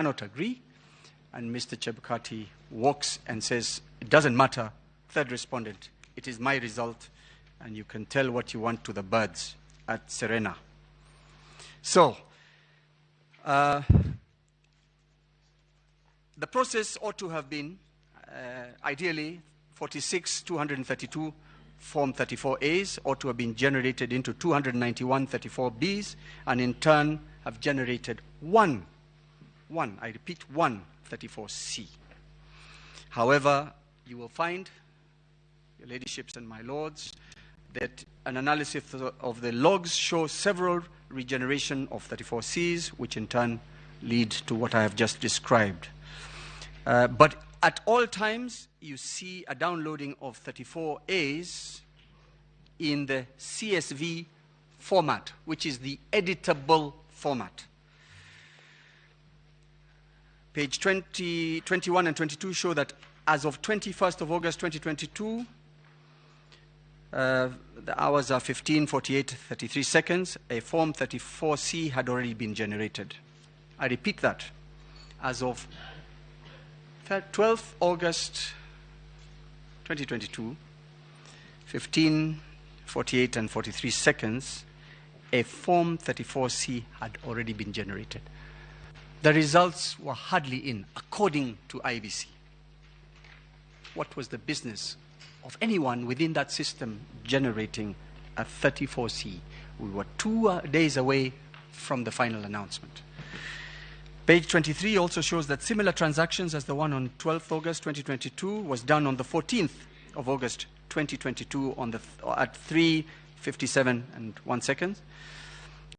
cannot agree. And Mr. Chebukati walks and says, it doesn't matter, third respondent, it is my result, and you can tell what you want to the birds at Serena. So, the process ought to have been, ideally, 46,232 Form 34As ought to have been generated into 291 34Bs, and in turn have generated one, I repeat, one 34C. However, you will find, your ladyships and my lords, that an analysis of the logs shows several regeneration of 34Cs, which in turn lead to what I have just described. But at all times, you see a downloading of 34As in the CSV format, which is the editable format. Page 20, 21 and 22 show that as of 21st of August 2022, the hours are 15:48:33 seconds. A Form 34C had already been generated. I repeat that. As of 12th August 2022, 15:48 and 43 seconds, a Form 34C had already been generated. The results were hardly in, according to IBC. What was the business of anyone within that system generating a 34C? We were 2 days away from the final announcement. Page 23 also shows that similar transactions as the one on 12th August 2022 was done on the 14th of August 2022 at 3:57 and 1 second.